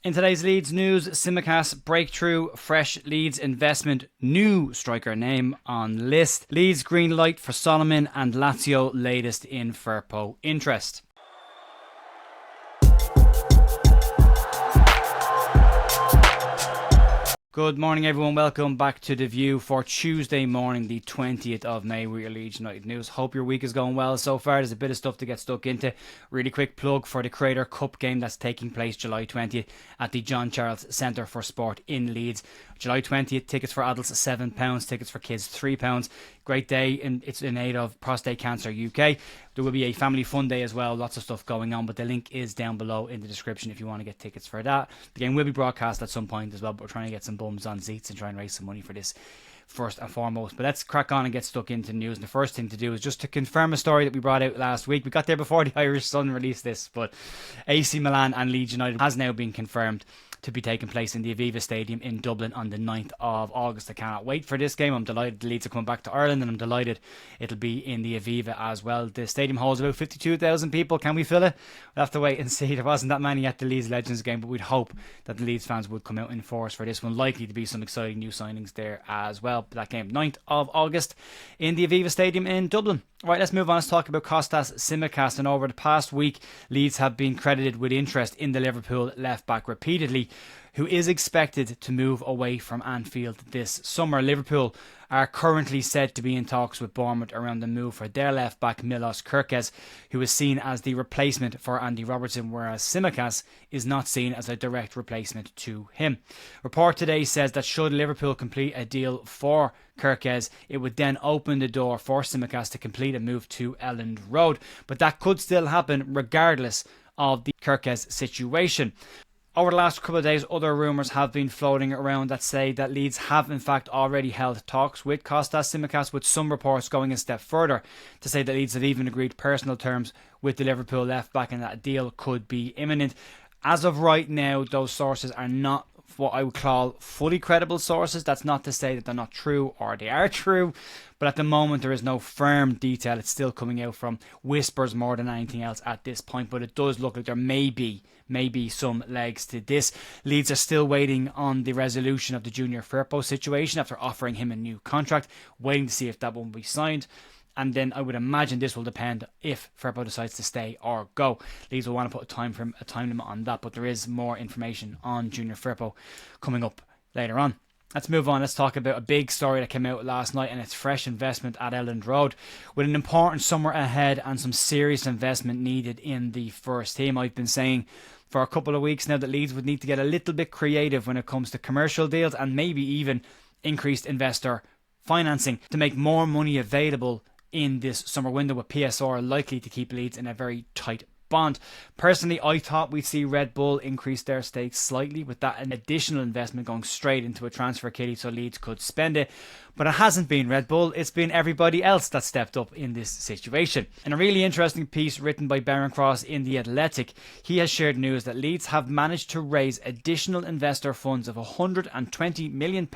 In today's Leeds news, Tsimikas breakthrough, fresh Leeds investment, new striker name on list. Leeds green light for Solomon, and Lazio latest in Firpo interest. Good morning everyone, welcome back to The View for Tuesday morning the 20th of May with your Leeds United news. Hope your week is going well so far. There's a bit of stuff to get stuck into. Really quick plug for the Creator Cup game that's taking place July 20th at the John Charles Centre for Sport in Leeds. July 20th, tickets for adults £7, tickets for kids £3. Great day, and it's in aid of Prostate Cancer UK. There will be a family fun day as well, lots of stuff going on, but the link is down below in the description if you want to get tickets for that. The game will be broadcast at some point as well, but we're trying to get some bums on seats and try and raise some money for this first and foremost. But let's crack on and get stuck into the news. And the first thing to do is just to confirm a story that we brought out last week. We got there before the Irish Sun released this, but AC Milan and Leeds United has now been confirmed to be taking place in the Aviva Stadium in Dublin on the 9th of August. I cannot wait for this game. I'm delighted the Leeds are coming back to Ireland, and I'm delighted it'll be in the Aviva as well. The stadium holds about 52,000 people. Can we fill it? We'll have to wait and see. There wasn't that many at the Leeds Legends game, but we'd hope that the Leeds fans would come out in force for this one. Likely to be some exciting new signings there as well. That game, 9th of August in the Aviva Stadium in Dublin. Right, let's move on. Let's talk about Kostas Tsimikas. And over the past week, Leeds have been credited with interest in the Liverpool left-back repeatedly, who is expected to move away from Anfield this summer. Liverpool are currently said to be in talks with Bournemouth around the move for their left-back Milos Kerkez, who is seen as the replacement for Andy Robertson, whereas Tsimikas is not seen as a direct replacement to him. Report today says that should Liverpool complete a deal for Kerkez, it would then open the door for Tsimikas to complete a move to Elland Road. But that could still happen regardless of the Kerkez situation. Over the last couple of days, other rumours have been floating around that say that Leeds have in fact already held talks with Kostas Tsimikas, with some reports going a step further to say that Leeds have even agreed personal terms with the Liverpool left-back and that a deal could be imminent. As of right now, those sources are not what I would call fully credible sources. That's not to say that they're not true or they are true, but at the moment there is no firm detail. It's still coming out from whispers more than anything else at this point, but it does look like there may be some legs to this. Leeds are still waiting on the resolution of the Junior Firpo situation after offering him a new contract, waiting to see if that one will be signed. And then I would imagine this will depend if Firpo decides to stay or go. Leeds will want to put a time limit on that, but there is more information on Junior Firpo coming up later on. Let's move on. Let's talk about a big story that came out last night, and it's fresh investment at Elland Road. With an important summer ahead and some serious investment needed in the first team, I've been saying for a couple of weeks now that Leeds would need to get a little bit creative when it comes to commercial deals and maybe even increased investor financing to make more money available in this summer window, with PSR likely to keep Leeds in a very tight bond. Personally, I thought we'd see Red Bull increase their stakes slightly, with that an additional investment going straight into a transfer kitty so Leeds could spend it. But it hasn't been Red Bull, it's been everybody else that stepped up in this situation. In a really interesting piece written by Baron Cross in The Athletic, he has shared news that Leeds have managed to raise additional investor funds of £120 million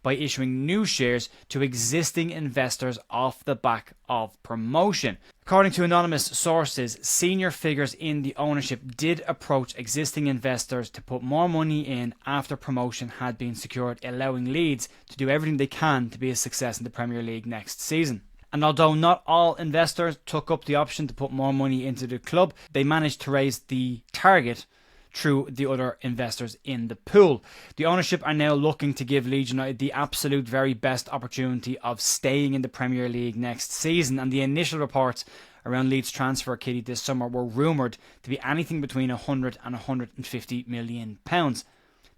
by issuing new shares to existing investors off the back of promotion. According to anonymous sources, senior figures in the ownership did approach existing investors to put more money in after promotion had been secured, allowing Leeds to do everything they can to be a success in the Premier League next season. And although not all investors took up the option to put more money into the club, they managed to raise the target through the other investors in the pool. The ownership are now looking to give Leeds United the absolute very best opportunity of staying in the Premier League next season, and the initial reports around Leeds transfer kitty this summer were rumoured to be anything between 100 and 150 million pounds.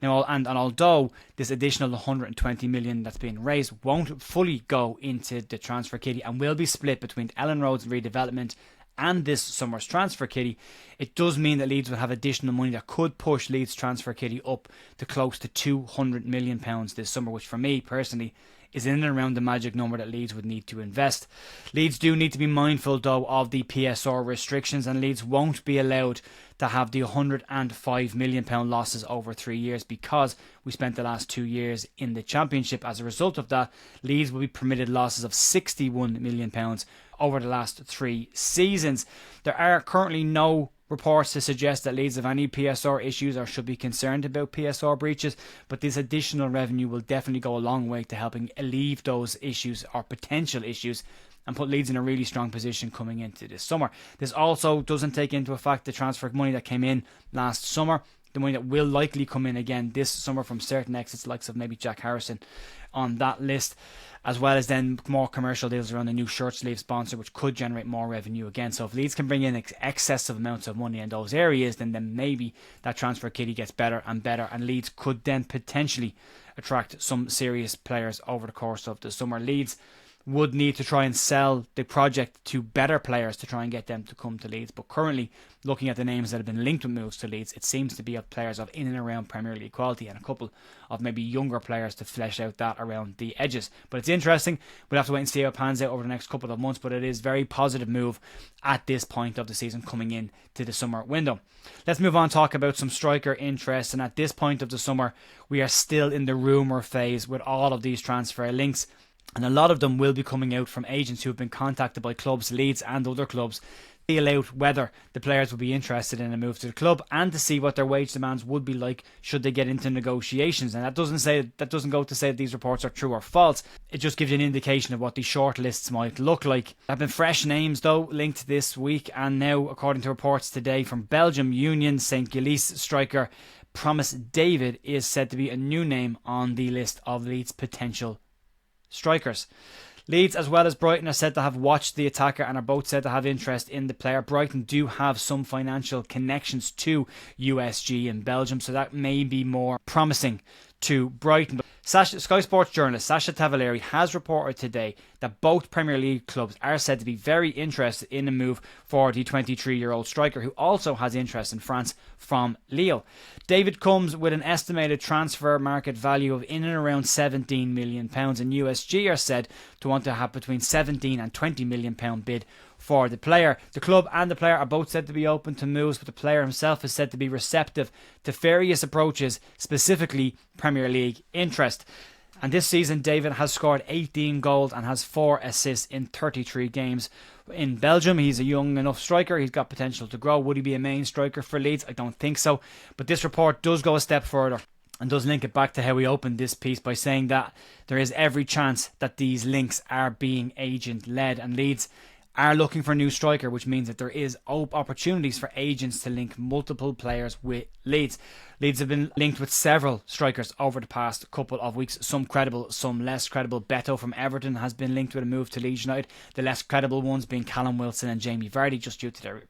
Now, and although this additional 120 million that's been raised won't fully go into the transfer kitty and will be split between Elland Road's redevelopment and this summer's transfer kitty, it does mean that Leeds will have additional money that could push Leeds transfer kitty up to close to 200 million pounds this summer, which for me personally is in and around the magic number that Leeds would need to invest. Leeds do need to be mindful though of the PSR restrictions, and Leeds won't be allowed to have the £105 million losses over 3 years because we spent the last 2 years in the Championship. As a result of that, Leeds will be permitted losses of £61 million over the last 3 seasons. There are currently no reports to suggest that Leeds have any PSR issues or should be concerned about PSR breaches, but this additional revenue will definitely go a long way to helping alleviate those issues or potential issues and put Leeds in a really strong position coming into this summer. This also doesn't take into effect the transfer money that came in last summer, the money that will likely come in again this summer from certain exits, likes of maybe Jack Harrison on that list, as well as then more commercial deals around the new shirt sleeve sponsor, which could generate more revenue again. So if Leeds can bring in excessive amounts of money in those areas, then maybe that transfer kitty gets better, and Leeds could then potentially attract some serious players over the course of the summer. Leeds would need to try and sell the project to better players to try and get them to come to Leeds. But currently, looking at the names that have been linked with moves to Leeds, it seems to be of players of in and around Premier League quality and a couple of maybe younger players to flesh out that around the edges. But it's interesting. We'll have to wait and see how it pans out over the next couple of months. But it is a very positive move at this point of the season coming in to the summer window. Let's move on and talk about some striker interest. And at this point of the summer, we are still in the rumour phase with all of these transfer links. And a lot of them will be coming out from agents who have been contacted by clubs, Leeds and other clubs, to feel out whether the players would be interested in a move to the club and to see what their wage demands would be like should they get into negotiations. And that doesn't go to say that these reports are true or false. It just gives you an indication of what these short lists might look like. There have been fresh names though linked this week, and now according to reports today from Belgium, Union St. Gilles striker Promise David is said to be a new name on the list of Leeds' potential strikers. Leeds as well as Brighton are said to have watched the attacker and are both said to have interest in the player. Brighton do have some financial connections to USG in Belgium, so that may be more promising to Brighton. Sky Sports journalist Sasha Tavaleri has reported today that both Premier League clubs are said to be very interested in a move for the 23-year-old striker, who also has interest in France from Lille. David comes with an estimated transfer market value of in and around £17 million, and USG are said to want to have between £17 and £20 million bid for the player. The club and the player are both said to be open to moves, but the player himself is said to be receptive to various approaches, specifically Premier League interest. And this season, David has scored 18 goals and has 4 assists in 33 games. In Belgium, he's a young enough striker. He's got potential to grow. Would he be a main striker for Leeds? I don't think so. But this report does go a step further and does link it back to how we opened this piece by saying that there is every chance that these links are being agent-led, and Leeds are looking for a new striker, which means that there is opportunities for agents to link multiple players with Leeds. Leeds have been linked with several strikers over the past couple of weeks, some credible, some less credible. Beto from Everton has been linked with a move to Leeds United, the less credible ones being Callum Wilson and Jamie Vardy, just due to their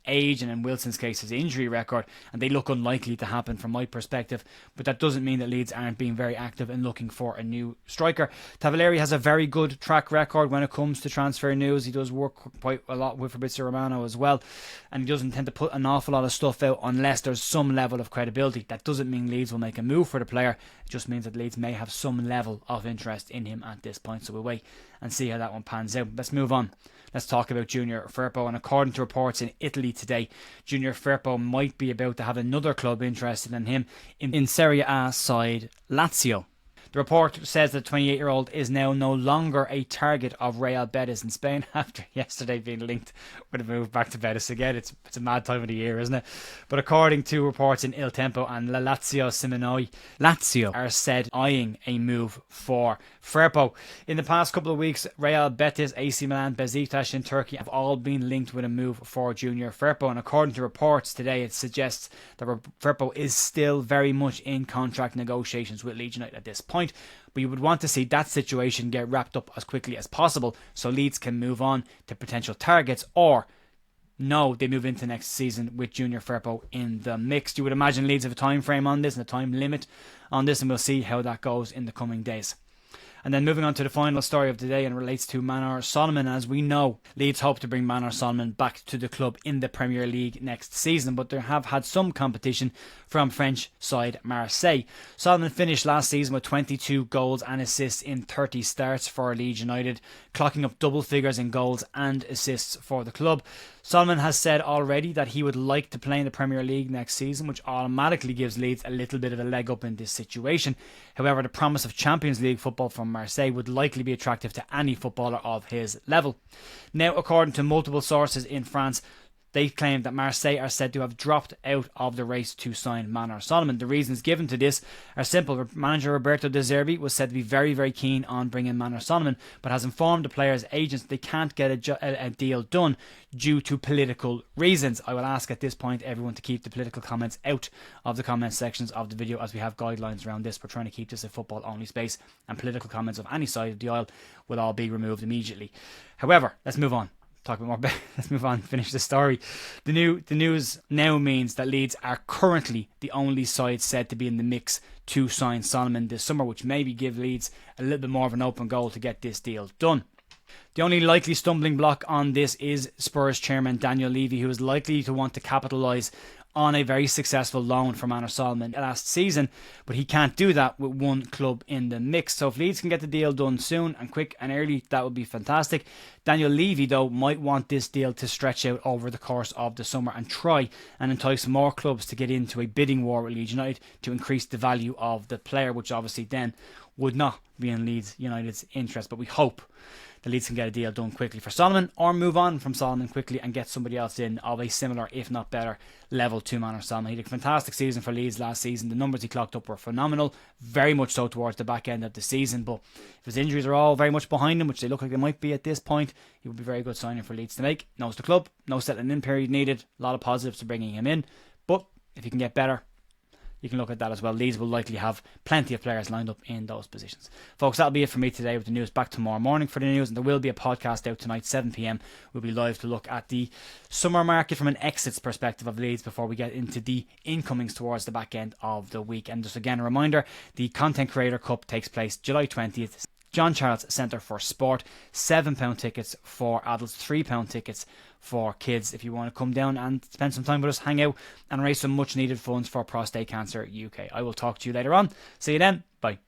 age and in Wilson's case his injury record, and they look unlikely to happen from my perspective. But that doesn't mean that Leeds aren't being very active in looking for a new striker. Tavaleri has a very good track record when it comes to transfer news. He does work quite a lot with Fabrizio Romano as well, and he doesn't tend to put an awful lot of stuff out unless there's some level of credibility. That doesn't mean Leeds will make a move for the player. It just means that Leeds may have some level of interest in him at this point, so we'll wait and see how that one pans out. Let's move on. Let's talk about Junior Firpo, and according to reports in Italy today, Junior Firpo might be about to have another club interested in him in Serie A side Lazio. The report says that the 28-year-old is now no longer a target of Real Betis in Spain after yesterday being linked with a move back to Betis again. It's a mad time of the year, isn't it? But according to reports in Il Tempo and La Lazio Simonoi, Lazio are said eyeing a move for Firpo. In the past couple of weeks, Real Betis, AC Milan, Besiktas in Turkey have all been linked with a move for Junior Firpo. And according to reports today, it suggests that Firpo is still very much in contract negotiations with Leeds United at this point. But you would want to see that situation get wrapped up as quickly as possible so Leeds can move on to potential targets, or no, they move into next season with Junior Firpo in the mix. You would imagine Leeds have a time frame on this and a time limit on this, and we'll see how that goes in the coming days. And then moving on to the final story of the day, and relates to Manor Solomon. As we know, Leeds hope to bring Manor Solomon back to the club in the Premier League next season, but they have had some competition from French side Marseille. Solomon finished last season with 22 goals and assists in 30 starts for Leeds United, clocking up double figures in goals and assists for the club. Solomon has said already that he would like to play in the Premier League next season, which automatically gives Leeds a little bit of a leg up in this situation. However, the promise of Champions League football from Marseille would likely be attractive to any footballer of his level. Now, according to multiple sources in France, They claim that Marseille are said to have dropped out of the race to sign Manor Solomon. The reasons given to this are simple. Manager Roberto De Zerbi was said to be very, very keen on bringing Manor Solomon, but has informed the players' agents they can't get a deal done due to political reasons. I will ask at this point everyone to keep the political comments out of the comment sections of the video, as we have guidelines around this. We're trying to keep this a football only space, and political comments of any side of the aisle will all be removed immediately. However, let's move on. Talk about more. Let's move on. Finish the story. The news now means that Leeds are currently the only side said to be in the mix to sign Solomon this summer, which maybe give Leeds a little bit more of an open goal to get this deal done. The only likely stumbling block on this is Spurs chairman Daniel Levy, who is likely to want to capitalise on a very successful loan from Manor Solomon last season, but he can't do that with one club in the mix. So if Leeds can get the deal done soon and quick and early, that would be fantastic. Daniel Levy, though, might want this deal to stretch out over the course of the summer and try and entice more clubs to get into a bidding war with Leeds United to increase the value of the player, which obviously then would not be in Leeds United's interest. But we hope the Leeds can get a deal done quickly for Solomon, or move on from Solomon quickly and get somebody else in of a similar, if not better, level to Manor Solomon. He had a fantastic season for Leeds last season. The numbers he clocked up were phenomenal, very much so towards the back end of the season. But if his injuries are all very much behind him, which they look like they might be at this point, he would be a very good signing for Leeds to make. Knows the club, no settling in period needed, a lot of positives to bringing him in. But if he can get better, you can look at that as well. Leeds will likely have plenty of players lined up in those positions. Folks, that'll be it for me today with the news. Back tomorrow morning for the news, and there will be a podcast out tonight, 7 p.m. We'll be live to look at the summer market from an exits perspective of Leeds before we get into the incomings towards the back end of the week. And just again, a reminder, the Content Creator Cup takes place July 20th. John Charles Centre for Sport, £7 tickets for adults, £3 tickets for kids. If you want to come down and spend some time with us, hang out and raise some much needed funds for Prostate Cancer UK. I will talk to you later on. See you then. Bye.